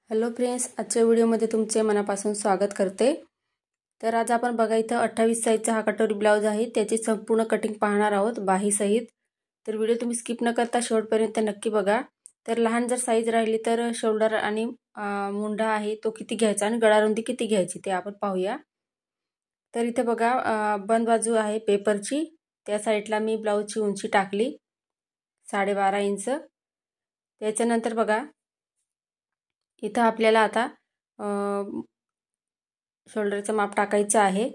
Hello friends, आजच्या व्हिडिओमध्ये तुमचे मनापासून स्वागत करते। तर आज आपण बघा इथं 28 साईजचा हा कटोरी ब्लाउज आहे, त्याची संपूर्ण कटिंग पाहणार आहोत बाही सहित। तर व्हिडिओ तुम्ही स्किप न करता शेवटपर्यंत नक्की बघा। तर लहान जर साईज राहिली तर शोल्डर आणि मुंडा आहे तो किती घ्यायचा आणि गळारुंदी किती घ्यायची ते आपण पाहूया। तर इथे बघा बंद बाजू आहे पेपरची, त्या साईडला मी ब्लाउजची उंची टाकली 12.5 इंच। त्याच्यानंतर बघा इथं आपल्याला आता शोल्डरचं माप टाकायचं आहे।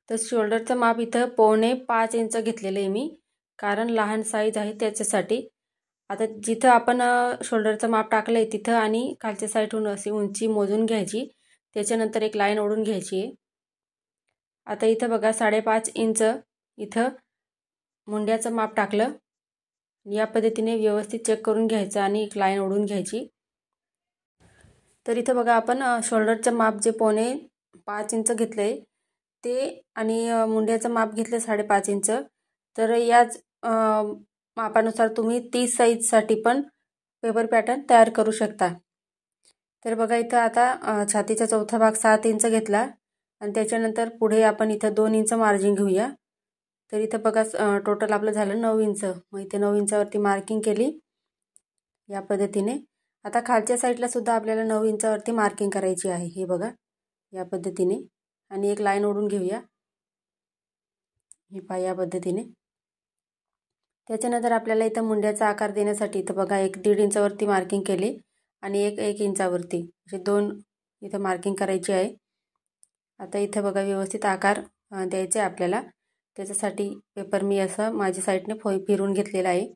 तर शोल्डरचं माप इथं 4.25 इंच घेतलेलं आहे मी, कारण लहान साईज आहे त्याच्यासाठी। आता जिथं आपण शोल्डरचं माप टाकलंय तिथं आणि खालच्या साईडहून अशी उंची मोजून घ्यायची, त्याच्यानंतर एक लाईन ओढून घ्यायची आहे। आता इथं बघा 5.5 इंच इथं मुंड्याचं माप टाकलं, या पद्धतीने व्यवस्थित चेक करून घ्यायचं आणि एक लाईन ओढून घ्यायची। तर इथं बघा आपण शोल्डरचं माप जे 4.25 इंच घेतलंय ते आणि मुंड्याचं माप घेतलं 5.5 इंच। तर याच मापानुसार तुम्ही 30 साईजसाठी पण पेपर पॅटर्न तयार करू शकता। तर बघा इथं आता छातीचा चौथा भाग 7 इंच घेतला आणि त्याच्यानंतर पुढे आपण इथं 2 इंच मार्जिन घेऊया। तर इथं बघा टोटल आपलं झालं 9 इंच। मग इथे 9 इंचावरती मार्किंग केली या पद्धतीने। आता खालच्या साईडला सुद्धा आपल्याला 9 इंचावरती मार्किंग करायची आहे, हे बघा या पद्धतीने। आणि एक लाईन ओढून घेऊया, हे पहा या पद्धतीने। त्याच्यानंतर आपल्याला इथं मुंड्याचा आकार देण्यासाठी इथं बघा 1.5 इंचावरती मार्किंग केली आणि 1 इंचावरती असे 2 इथं मार्किंग करायची आहे। आता इथं बघा व्यवस्थित आकार द्यायचा आहे आपल्याला, त्याच्यासाठी पेपर मी असं माझ्या साईडने फिरून घेतलेला आहे।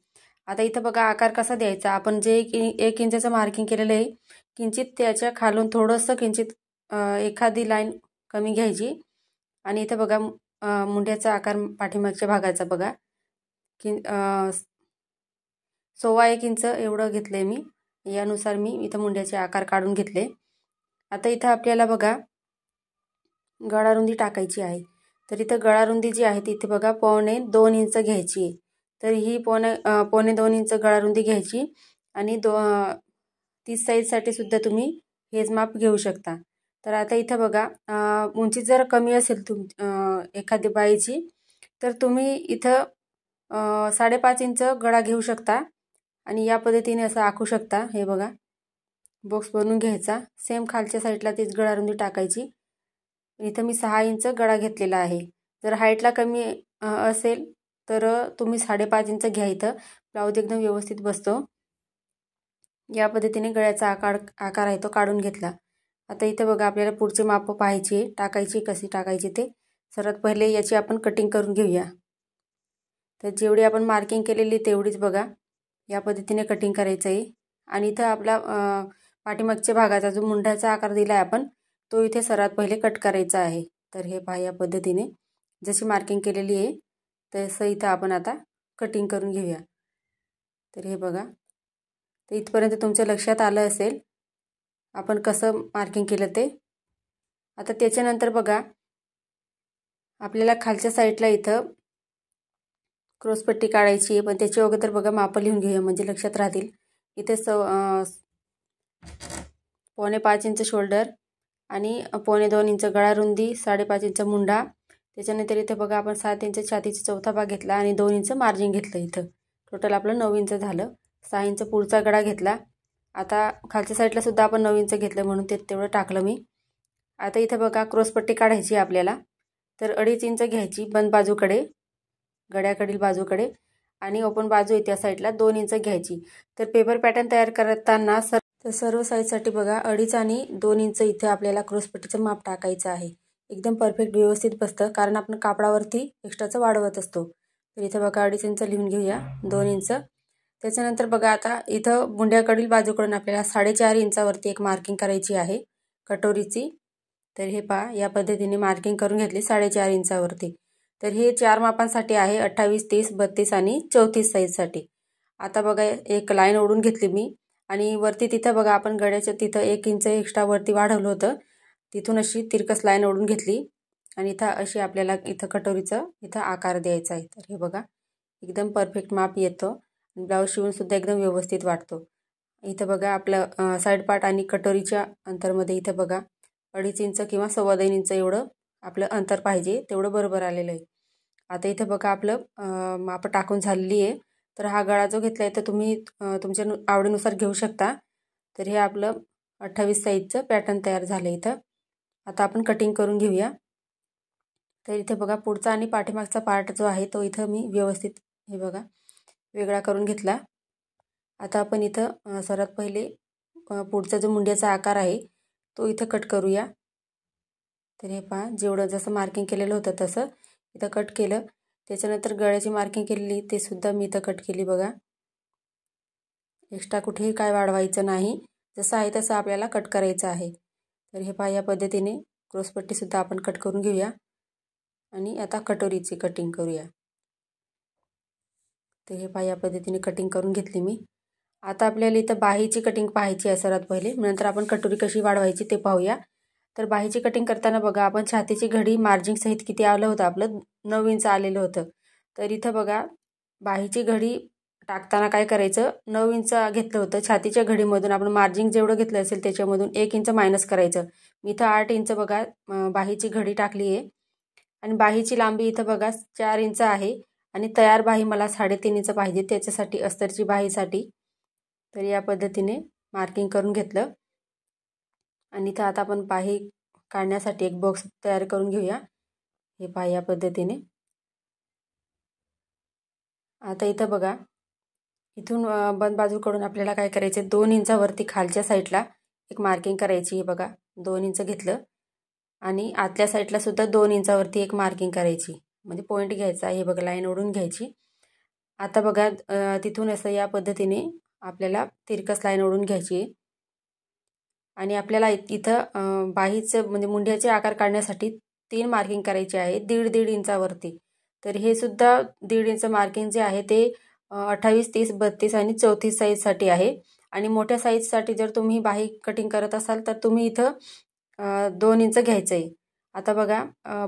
आता इथं बघा आकार कसा द्यायचा, आपण जे 1 इंचाचं मार्किंग केलेलं आहे किंचित त्याच्या खालून थोडंसं किंचित एखादी लाईन कमी घ्यायची आणि इथं बघा मुंड्याचा आकार पाठीमागच्या भागाचा बघा की 1.25 इंच एवढं घेतलंय मी, यानुसार मी इथं मुंड्याचे आकार काढून घेतले। आता इथं आपल्याला बघा गळारुंदी टाकायची आहे। तर इथं गळारुंदी जी आहे तिथे बघा 2.25 इंच घ्यायची आहे। तर ही 2.25 इंच गळारुंदी घ्यायची आणि 30 साईजसाठी सुद्धा तुम्ही हेच माप घेऊ शकता। तर आता इथं बघा उंची जर कमी असेल एखादी बाईची तर तुम्ही इथं 5.5 इंच गळा घेऊ शकता आणि या पद्धतीने असं आखू शकता। हे बघा बॉक्स बनवून घ्यायचा, सेम खालच्या साईडला तीच गळारुंदी टाकायची। इथं मी 6 इंच गळा घेतलेला आहे। जर हाईटला कमी असेल तर तुम्ही 5.5 इंच घ्या, इथं ब्लाउज एकदम व्यवस्थित बसतो। या पद्धतीने गळ्याचा आकार आहे तो काढून घेतला। आता इथं बघा आपल्याला पुढचे माप पाहायची टाकायची, कशी टाकायची ते सर्वात पहिले याची आपण कटिंग करून घेऊया। तर जेवढी आपण मार्किंग केलेली तेवढीच बघा या पद्धतीने कटिंग करायचं आहे। आणि इथं आपला पाठीमागच्या भागाचा जो मुंड्याचा आकार दिलाय आपण तो इथे सर्वात पहिले कट करायचा आहे। तर हे पहा या पद्धतीने जशी मार्किंग केलेली आहे तसं इथं आपण आता कटिंग करून घेऊया। तर हे बघा, तर इथपर्यंत तुमच्या लक्षात आलं असेल आपण कसं मार्किंग केलं ते। आता त्याच्यानंतर बघा आपल्याला खालच्या साईडला इथं क्रॉसपट्टी काढायची आहे, पण त्याच्या अगोदर बघा माप लिहून घेऊया म्हणजे लक्षात राहतील। इथे 5.25 इंच शोल्डर आणि 2.25 इंच गळारुंदी, 5.5 इंच मुंडा। त्याच्यानंतर इथे बघा आपण 7 इंच छातीचा चौथा भाग घेतला आणि 2 इंच मार्जिन घेतलं। इथं टोटल आपलं 9 इंच झालं। 6 इंच पुढचा गळा घेतला। आता खालच्या साईडला सुद्धा आपण 9 इंच घेतलं म्हणून तेवढं टाकलं मी। आता इथं बघा क्रॉसपट्टी काढायची आपल्याला, तर 2.5 इंच घ्यायची बंद बाजूकडे, गळ्याकडील बाजूकडे, आणि ओपन बाजू आहे त्या साईडला 2 इंच घ्यायची। तर पेपर पॅटर्न तयार करताना सर्व साईजसाठी बघा 2.5 आणि 2 इंच इथे आपल्याला क्रॉसपट्टीचं माप टाकायचं आहे। एकदम परफेक्ट व्यवस्थित बसतं, कारण आपण कापडावरती एक्स्ट्राचं वाढवत असतो। तर इथं बघा 2.5 इंच लिहून घेऊया, 2 इंच। त्याच्यानंतर बघा आता इथं मुंड्याकडील बाजूकडून आपल्याला 4.5 इंचावरती एक मार्किंग करायची आहे कटोरीची। तर हे पहा या पद्धतीने मार्किंग करून घेतली 4.5 इंचावरती। तर हे 4 मापांसाठी आहे, 28, 30, 32 आणि 34 साईजसाठी। आता बघा एक लाईन ओढून घेतली मी आणि वरती तिथं बघा आपण गळ्याच्या तिथं 1 इंच एक्स्ट्रा वरती वाढवलं होतं, तिथून अशी तिरकस लाईन ओढून घेतली आणि इथं अशी आपल्याला इथं कटोरीचं इथं आकार द्यायचा आहे। तर हे बघा एकदम परफेक्ट माप येतो, ब्लाऊज शिवून सुद्धा एकदम व्यवस्थित वाटतो। इथं बघा आपलं साईड पार्ट आणि कटोरीच्या अंतरमध्ये इथं बघा 2.5 इंच किंवा 2.25 इंच एवढं आपलं अंतर पाहिजे, तेवढं बरोबर आलेलं आहे. आता इथं बघा आपलं माप टाकून झालेली आहे. तर हा गळा जो घेतला आहे तर तुम्ही तुमच्या आवडीनुसार घेऊ शकता. तर हे आपलं 28 साईजचं पॅटर्न तयार झालं इथं. आता आपण कटिंग करून घेऊया. तर इथे बघा पुढचा आणि पाठीमागचा पार्ट जो आहे तो इथं मी व्यवस्थित हे बघा वेगळा करून घेतला. आता आपण इथं सर्वात पहिले पुढचा जो मुंड्याचा आकार आहे तो इथं कट करूया. तर हे पहा, जेवढं जसं मार्किंग केलेलं होतं तसं इथं कट केलं. त्याच्यानंतर गळ्याची मार्किंग केलेली ते सुद्धा मी इथं कट केली बघा. एक्स्ट्रा कुठेही काय वाढवायचं नाही, जसं आहे तसं आपल्याला कट करायचं आहे. तर हे पहा, या पद्धतीने क्रॉसपट्टीसुद्धा आपण कट करून घेऊया आणि आता कटोरीची कटिंग करूया. तर हे पहा, या पद्धतीने कटिंग करून घेतली मी. आता आपल्याला इथं बाहीची कटिंग पाहायची आहे सर्वात पहिले, नंतर आपण कटोरी कशी वाढवायची ते पाहूया. तर बाहीची कटिंग करताना बघा आपण छातीची घडी मार्जिंग सहित किती आलं होतं, आपलं 9 इंच आलेलं होतं. तर इथं बघा बाहीची घडी टाकताना काय करायचं, 9 इंच घेतलं होतं. छातीच्या घडीमधून आपण मार्जिंग जेवढं घेतलं असेल त्याच्यामधून 1 इंच मायनस करायचं. मी इथं 8 इंच बघा बाहीची घडी टाकली आहे आणि बाहीची लांबी इथं बघा 4 इंच आहे आणि तयार बाही मला 3.5 इंच पाहिजे त्याच्यासाठी, अस्तरची बाहीसाठी. तर या पद्धतीने मार्किंग करून घेतलं आणि इथं आता आपण बाही काढण्यासाठी एक बॉक्स तयार करून घेऊया. हे पहा, या पद्धतीने. आता इथं बघा इथून बंद बाजूकडून आपल्याला काय करायचं, 2 इंचावरती खालच्या साईडला एक मार्किंग करायची. हे बघा 2 इंच घेतलं आणि आतल्या साईडला सुद्धा 2 इंचावरती एक मार्किंग करायची, म्हणजे पॉईंट घ्यायचा. हे बघा लाईन ओढून घ्यायची. आता बघा तिथून असं या पद्धतीने आपल्याला तिरकस लाईन ओढून घ्यायची आणि आपल्याला इथं बाहीचं म्हणजे मुंड्याचे आकार काढण्यासाठी 3 मार्किंग करायचे आहे 1.5 इंचावरती. तर हे सुद्धा 1.5 इंच मार्किंग जे आहे ते 28, 30, 32 आणि 34 साईजसाठी आहे. आणि मोठ्या साईजसाठी जर तुम्ही बाही कटिंग करत असाल तर तुम्ही इथं 2 इंच घ्यायचं आहे. आता बघा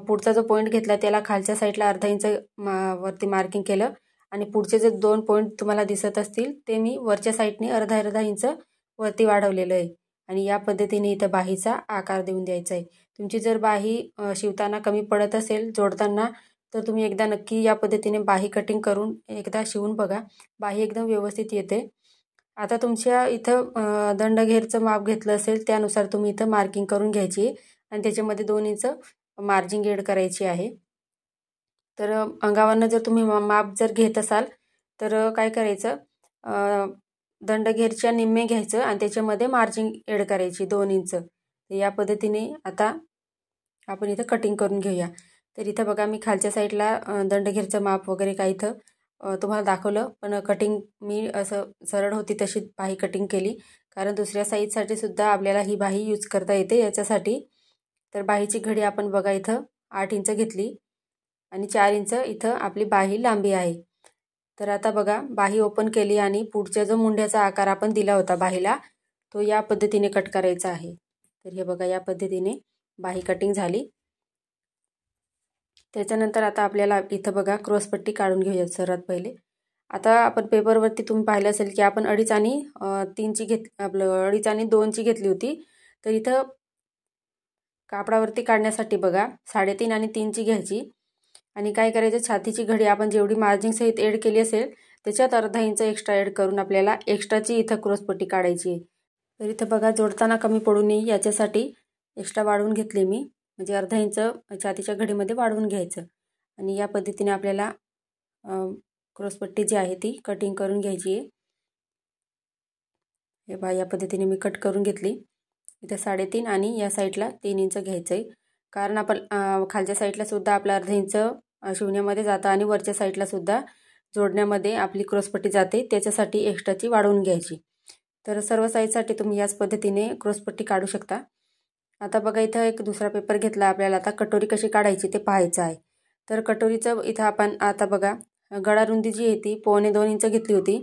पुढचा जो पॉईंट घेतला त्याला खालच्या साईडला अर्धा इंच वरती मार्किंग केलं आणि पुढचे जे 2 पॉईंट तुम्हाला दिसत असतील ते मी वरच्या साईडने अर्धा इंच वरती वाढवलेलं आहे. आणि या पद्धतीने इथं बाहीचा आकार देऊन द्यायचा आहे. तुमची जर बाही शिवताना कमी पडत असेल जोडताना तर तुम्ही एकदा नक्की या पद्धतीने बाही कटिंग करून एकदा शिवून बघा, बाही एकदम व्यवस्थित येते. आता तुमच्या इथं दंडघेरचं माप घेतलं असेल त्यानुसार तुम्ही इथं मार्किंग करून घ्यायची आणि त्याच्यामध्ये 2 इंच मार्जिंग एड करायची आहे. तर अंगावरनं जर तुम्ही माप जर घेत असाल तर काय करायचं, दंडघेरच्या निम्मे घ्यायचं आणि त्याच्यामध्ये मार्जिंग एड करायची 2 इंच. या पद्धतीने आता आपण इथं कटिंग करून घेऊया. तर इथं बघा मी खालच्या साईडला दंडघेरचं माप वगैरे काय इथं तुम्हाला दाखवलं, पण कटिंग मी असं सरळ होती तशी बाही कटिंग केली, कारण दुसऱ्या साईजसाठी सुद्धा आपल्याला ही बाही यूज करता येते याच्यासाठी. तर बाहीची घडी आपण बघा इथं 8 इंच घेतली आणि 4 इंच इथं आपली बाही लांबी आहे. तर आता बघा बाही ओपन केली आणि पुढच्या जो मुंड्याचा आकार आपण दिला होता बाहीला तो या पद्धतीने कट करायचा आहे. तर हे बघा या पद्धतीने बाही कटिंग झाली. त्याच्यानंतर आता आपल्याला इथं बघा क्रॉसपट्टी काढून घेऊया सर्वात पहिले. आता आपण पेपरवरती तुम्ही पाहिलं असेल की आपण 2.5 आणि 3ची आपलं 2.5 आणि 2ची घेतली होती. तर इथं कापडावरती काढण्यासाठी बघा 3.5 आणि 3ची घ्यायची आणि काय करायचं, छातीची घडी आपण जेवढी मार्जिंग सहित एड केली असेल त्याच्यात अर्धा इंच एक्स्ट्रा एड करून आपल्याला एक्स्ट्राची इथं क्रॉसपट्टी काढायची आहे. तर इथं बघा जोडताना कमी पडू नये याच्यासाठी एक्स्ट्रा वाढवून घेतली मी, म्हणजे अर्धा इंच छातीच्या घडीमध्ये वाढवून घ्यायचं आणि या पद्धतीने आपल्याला क्रॉसपट्टी जी आहे ती कटिंग करून घ्यायची आहे. हे बघा या पद्धतीने मी कट करून घेतली. इथं 3.5 आणि या साईडला 3 इंच घ्यायचं आहे, कारण आपण खालच्या साईडला सुद्धा आपलं अर्धा इंच शिवण्यामध्ये जातं आणि वरच्या साईडला सुद्धा जोडण्यामध्ये आपली क्रॉसपट्टी जाते, त्याच्यासाठी एक्स्ट्राची वाढवून घ्यायची. तर सर्व साईजसाठी तुम्ही याच पद्धतीने क्रॉसपट्टी काढू शकता. आता बघा इथं एक दुसरा पेपर घेतला, आपल्याला आता कटोरी कशी काढायची ते पाहायचं आहे. तर कटोरीचं इथं आपण आता बघा गळा रुंदी जी आहे ती 1.25 इंच घेतली होती.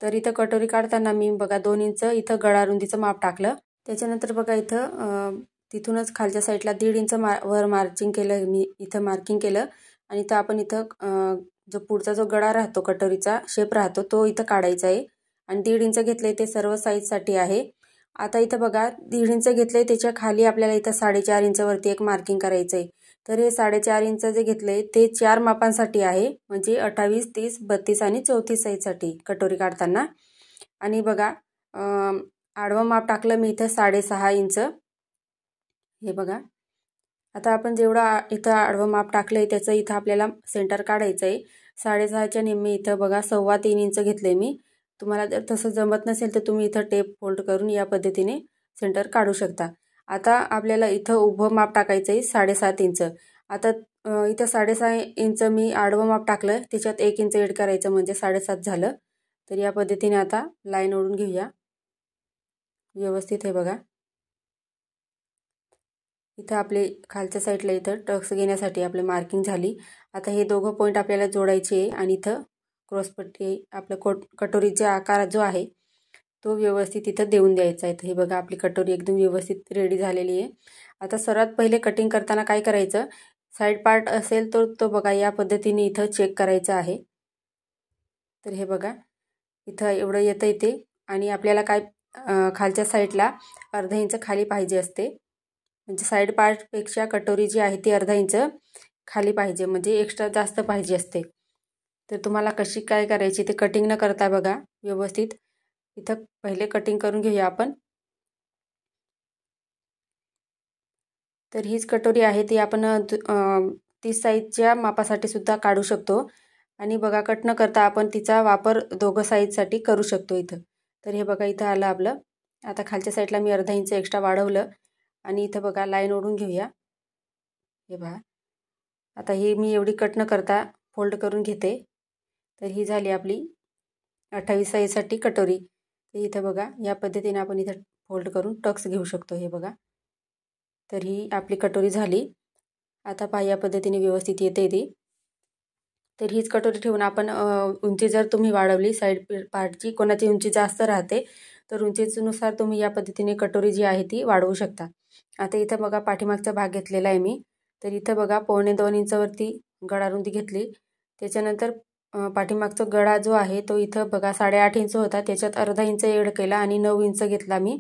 तर इथं कटोरी काढताना मी बघा 2 इंच इथं गळा रुंदीचं माप टाकलं. त्याच्यानंतर बघा इथं तिथूनच खालच्या साईडला 1.5 इंच वर मार्किंग केलं, मी इथं मार्किंग केलं आणि इथं आपण इथं जो पुढचा जो गळा राहतो कटोरीचा शेप राहतो तो इथं काढायचा आहे आणि 1.5 इंच घेतले ते सर्व साईजसाठी आहे. आता इथं बघा 1.5 इंच घेतले, त्याच्या खाली आपल्याला इथं 4.5 इंचावरती एक मार्किंग करायचं आहे. तर हे 4.5 इंच जे घेतले ते 4 मापांसाठी आहे, म्हणजे 28, 30, 32 आणि 34 साईजसाठी कटोरी काढताना. आणि बघा आडवं माप टाकलं मी इथं 6.5 इंच. हे बघा आता आपण जेवढं इथं आडवं माप टाकलंय त्याचं इथं आपल्याला सेंटर काढायचं आहे. 6.5च्या निम्मे इथं बघा 3.25 इंच घेतले मी. तुम्हाला जर तसं जमत नसेल तर तुम्ही इथं टेप फोल्ड करून या पद्धतीने सेंटर काढू शकता. आता आपल्याला इथं उभं माप टाकायचं आहे 7.5 इंच. आता इथं 6.5 इंच मी आडवं माप टाकलं, त्याच्यात 1 इंच ॲड करायचं म्हणजे 7.5 झालं. तर या पद्धतीने आता लाईन ओढून घेऊया व्यवस्थित. हे बघा इथं आपले खालच्या साईडला इथं टक्स घेण्यासाठी आपली मार्किंग झाली. आता हे दोघं पॉईंट आपल्याला जोडायचे आहे आणि इथं क्रॉसपट्टी आपल्या कटोरीचा आकार जो आहे तो व्यवस्थित इथं देऊन द्यायचा आहे. हे बघा आपली कटोरी एकदम व्यवस्थित रेडी झालेली आहे. आता सर्वात पहिले कटिंग करताना काय करायचं, साईड पार्ट असेल तर तो बघा या पद्धतीने इथं चेक करायचा आहे. तर हे बघा इथं एवढं येतं इथे आणि आपल्याला काय खालच्या साईडला अर्धा इंच खाली पाहिजे असते, म्हणजे साईड पार्टपेक्षा कटोरी जी आहे ती अर्धा इंच खाली पाहिजे, म्हणजे एक्स्ट्रा जास्त पाहिजे असते. तर तुम्हाला कशी काय करायची ते कटिंग न करता बघा व्यवस्थित इथं पहिले कटिंग करून घेऊया आपण. तर हीच कटोरी आहे ती आपण 30 साईजच्या मापासाठी सुद्धा काढू शकतो. आणि बघा कट न करता आपण तिचा वापर दोघं साईजसाठी करू शकतो इथं. तर हे बघा इथं आलं आपलं. आता खालच्या साईडला मी अर्धा इंच एक्स्ट्रा वाढवलं आणि इथं बघा लाईन ओढून घेऊया. हे बघा आता ही मी एवढी कट न करता फोल्ड करून घेते. तर ही झाली आपली 28 साईजसाठी कटोरी. तर इथं बघा या पद्धतीने आपण इथं फोल्ड करून टक्स घेऊ शकतो. हे बघा तर ही आपली कटोरी झाली. आता पहा या पद्धतीने व्यवस्थित येते ती. तर हीच कटोरी ठेवून आपण उंची जर तुम्ही वाढवली साईड पार्टची, कोणाची उंची जास्त राहते तर उंचीनुसार तुम्ही या पद्धतीने कटोरी जी आहे ती वाढवू शकता. आता इथं बघा पाठीमागचा भाग घेतलेला आहे मी. तर इथं बघा 2.25 इंचावरती गळा रुंदी घेतली. त्याच्यानंतर पाठीमागचा गळा जो आहे तो इथं बघा 8.5 इंच होता, त्याच्यात अर्धा इंच ॲड केला आणि 9 इंच घेतला मी.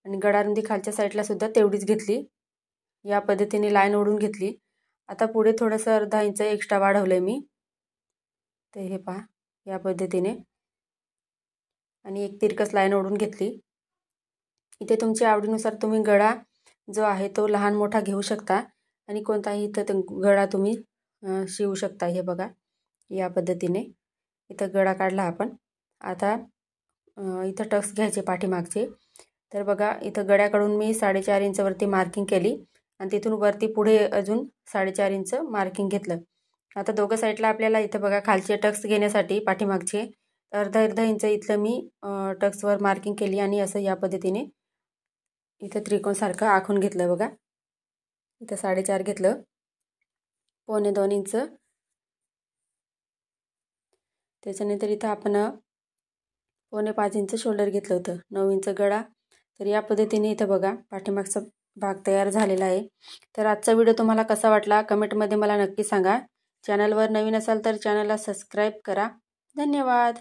आणि गळा रुंदी खालच्या साईडला सुद्धा तेवढीच घेतली. या पद्धतीने लाईन ओढून घेतली. आता पुढे थोडंसं अर्धा इंच एक्स्ट्रा वाढवलं मी. तर हे पहा या पद्धतीने आणि एक तिरकस लाईन ओढून घेतली. इथे तुमच्या आवडीनुसार तुम्ही गळा जो आहे तो लहान मोठा घेऊ शकता आणि कोणताही इथं गळा तुम्ही शिवू शकता. हे बघा या पद्धतीने इथं गळा काढला आपण. आता इथं टक्स घ्यायचे पाठीमागचे. तर बघा इथं गळ्याकडून मी 4.5 इंचावरती मार्किंग केली आणि तिथून वरती पुढे अजून 4.5 इंच मार्किंग घेतलं. आता दोघं साईडला आपल्याला इथं बघा खालचे टक्स घेण्यासाठी पाठीमागचे अर्धा इंच इथलं मी टक्सवर मार्किंग केली आणि असं या पद्धतीने इथं त्रिकोणसारखं आखून घेतलं. बघा इथं 4.5 घेतलं, 2.25 इंच. त्याच्यानंतर इथं आपण 4.25 इंच शोल्डर घेतलं होतं, 9 इंच गळा. तर या पद्धतीने इथं बघा पाठीमागचा भाग तयार झालेला आहे. तर आजचा व्हिडिओ तुम्हाला कसा वाटला कमेंटमध्ये मला नक्की सांगा. चॅनलवर नवीन असाल तर चॅनलला सबस्क्राईब करा. धन्यवाद.